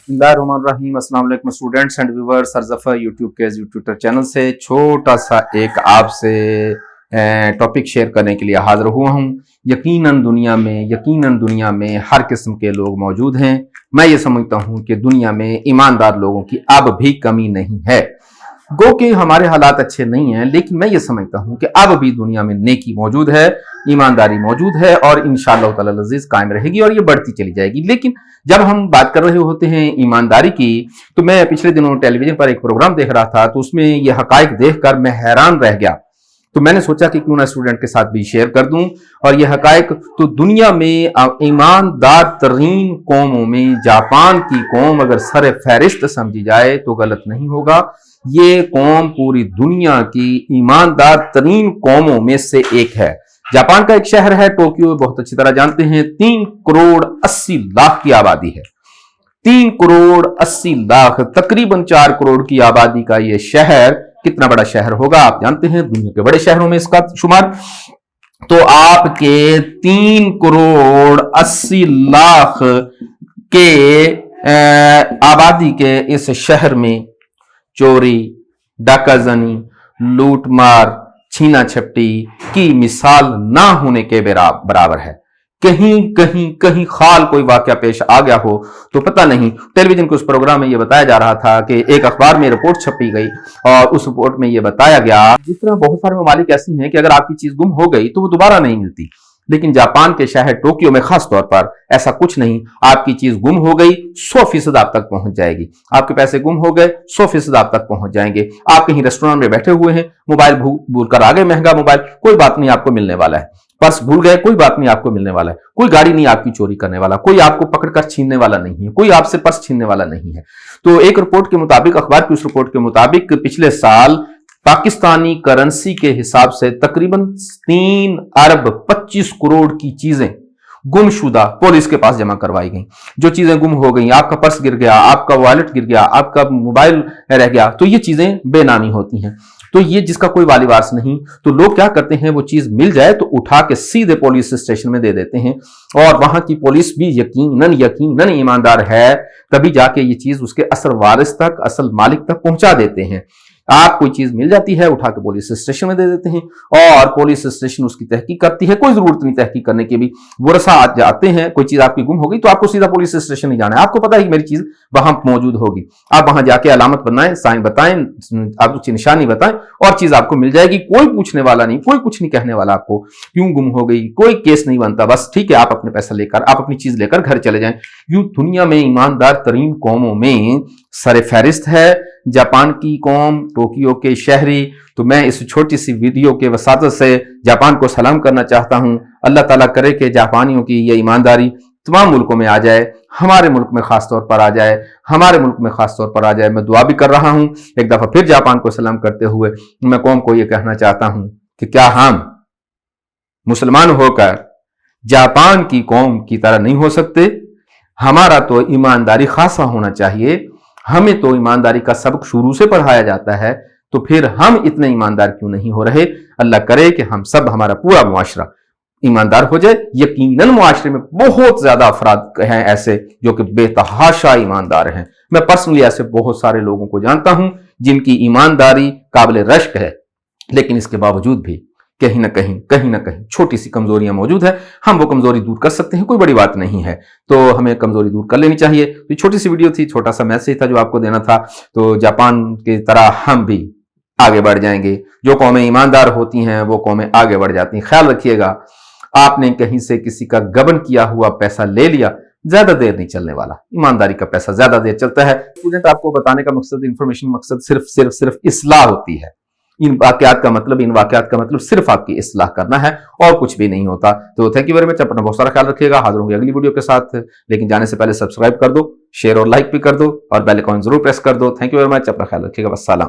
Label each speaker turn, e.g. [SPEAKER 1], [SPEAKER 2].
[SPEAKER 1] बिस्मिल्लाहिर्रहमानिर्रहीम। अस्सलाम वालेकुम स्टूडेंट्स एंड व्यूअर्स। सरजफर यूट्यूब के ट्विटर चैनल से छोटा सा एक आपसे टॉपिक शेयर करने के लिए हाजिर हुआ हूँ। यकीनन दुनिया में हर किस्म के लोग मौजूद हैं। मैं ये समझता हूँ कि दुनिया में ईमानदार लोगों की अब भी कमी नहीं है। गो कि हमारे हालात अच्छे नहीं हैं, लेकिन मैं ये समझता हूँ कि अब भी दुनिया में नेकी मौजूद है, ईमानदारी मौजूद है और इंशाअल्लाह ताला अज़ीज़ कायम रहेगी और ये बढ़ती चली जाएगी। लेकिन जब हम बात कर रहे होते हैं ईमानदारी की, तो मैं पिछले दिनों टेलीविजन पर एक प्रोग्राम देख रहा था, तो उसमें ये हकायक देखकर मैं हैरान रह गया। तो मैंने सोचा कि क्यों ना स्टूडेंट के साथ भी शेयर कर दूं। और यह हकायक तो दुनिया में ईमानदार तरीन कौमों में जापान की कौम अगर सर फहरिस्त समझी जाए तो गलत नहीं होगा। ये कौम पूरी दुनिया की ईमानदार तरीन कौमों में से एक है। जापान का एक शहर है टोक्यो, बहुत अच्छी तरह जानते हैं। 3 करोड़ 80 लाख की आबादी है। 3 करोड़ 80 लाख, तकरीबन 4 करोड़ की आबादी का यह शहर कितना बड़ा शहर होगा आप जानते हैं, दुनिया के बड़े शहरों में इसका शुमार। तो आपके 3 करोड़ 80 लाख के आबादी के इस शहर में चोरी, डाकाजनी, लूटमार, छीना झपटी की मिसाल ना होने के बराबर है। कहीं खाल कोई वाकया पेश आ गया हो तो पता नहीं। टेलीविजन के उस प्रोग्राम में यह बताया जा रहा था कि एक अखबार में रिपोर्ट छपी गई और उस रिपोर्ट में यह बताया गया, जिस तरह बहुत सारे ममालिक ऐसी हैं कि अगर आपकी चीज गुम हो गई तो वो दोबारा नहीं मिलती, लेकिन जापान के शहर टोक्यो में खास तौर पर ऐसा कुछ नहीं। आपकी चीज गुम हो गई 100% आप तक पहुंच जाएगी। आपके पैसे गुम हो गए 100% आप तक पहुंच जाएंगे। आप कहीं रेस्टोरेंट में बैठे हुए हैं, मोबाइल भूल कर आ गए, महंगा मोबाइल, कोई बात नहीं, आपको मिलने वाला है। पर्स भूल गए, कोई बात नहीं, आपको मिलने वाला है। कोई गाड़ी नहीं आपकी चोरी करने वाला, कोई आपको पकड़कर छीनने वाला नहीं है, कोई आपसे पर्स छीनने वाला नहीं है। तो एक रिपोर्ट के मुताबिक, अखबार की उस रिपोर्ट के मुताबिक, पिछले साल पाकिस्तानी करेंसी के हिसाब से तकरीबन 3 अरब 25 करोड़ की चीजें गुमशुदा पुलिस के पास जमा करवाई गई। जो चीजें गुम हो गई, आपका पर्स गिर गया, आपका वॉलेट गिर गया, आपका मोबाइल रह गया, तो ये चीजें बेनामी होती हैं। तो ये जिसका कोई वाली वारस नहीं, तो लोग क्या करते हैं, वो चीज मिल जाए तो उठा के सीधे पुलिस स्टेशन में दे देते हैं और वहां की पुलिस भी यकीनन ईमानदार है, तभी जाके ये चीज उसके असल वारिस तक, असल मालिक तक पहुंचा देते हैं। आप कोई चीज मिल जाती है, उठा के पुलिस स्टेशन में दे देते हैं और पुलिस स्टेशन उसकी तहकीक करती है। कोई जरूरत नहीं तहकीक करने की भी, वो रसा जाते हैं। कोई चीज आपकी गुम हो गई तो आपको सीधा पुलिस स्टेशन नहीं जाना है, आपको पता है कि मेरी चीज वहां मौजूद होगी। आप वहां जाके अलामत बनाएं, साइन बताएं, आप उसकी निशानी बताएं और चीज आपको मिल जाएगी। कोई पूछने वाला नहीं, कोई कुछ नहीं कहने वाला आपको क्यों गुम हो गई, कोई केस नहीं बनता। बस ठीक है, आप अपने पैसा लेकर, आप अपनी चीज लेकर घर चले जाएं। यूं दुनिया में ईमानदार तरीन कौमों में सर फहरिस्त है जापान की कौम, टोक्यो के शहरी। तो मैं इस छोटी सी वीडियो के वसातत से जापान को सलाम करना चाहता हूं। अल्लाह ताला करे कि जापानियों की ये ईमानदारी तमाम मुल्कों में आ जाए, हमारे मुल्क में खास तौर पर आ जाए, हमारे मुल्क में खास तौर पर आ जाए। मैं दुआ भी कर रहा हूं। एक दफा फिर जापान को सलाम करते हुए मैं कौम को यह कहना चाहता हूं कि क्या हम मुसलमान होकर जापान की कौम की तरह नहीं हो सकते? हमारा तो ईमानदारी खासा होना चाहिए। हमें तो ईमानदारी का सबक शुरू से पढ़ाया जाता है, तो फिर हम इतने ईमानदार क्यों नहीं हो रहे? अल्लाह करे कि हम सब, हमारा पूरा मुआशरा ईमानदार हो जाए। यकीनन मुआशरे में बहुत ज्यादा अफराद हैं ऐसे जो कि बेतहाशा ईमानदार हैं। मैं पर्सनली ऐसे बहुत सारे लोगों को जानता हूं जिनकी ईमानदारी काबिल रश्क है, लेकिन इसके बावजूद भी कहीं ना कहीं छोटी सी कमजोरियां मौजूद है। हम वो कमजोरी दूर कर सकते हैं, कोई बड़ी बात नहीं है, तो हमें कमजोरी दूर कर लेनी चाहिए। तो छोटी सी वीडियो थी, छोटा सा मैसेज था जो आपको देना था। तो जापान की तरह हम भी आगे बढ़ जाएंगे। जो कौमें ईमानदार होती हैं वो कौमें आगे बढ़ जाती हैं। ख्याल रखिएगा, आपने कहीं से किसी का गबन किया हुआ पैसा ले लिया, ज्यादा देर नहीं चलने वाला। ईमानदारी का पैसा ज्यादा देर चलता है। स्टूडेंट, आपको बताने का मकसद, इंफॉर्मेशन मकसद सिर्फ इस्लाह होती है। इन वाकयात का मतलब सिर्फ आपकी इस्लाह करना है और कुछ भी नहीं होता। तो थैंक यू वेरी मच। अपना बहुत सारा ख्याल रखिएगा। हाजिर होंगे अगली वीडियो के साथ, लेकिन जाने से पहले सब्सक्राइब कर दो, शेयर और लाइक भी कर दो और बेल आइकन जरूर प्रेस कर दो। Thank you very much. अपना ख्याल रखिएगा। वस्सलाम।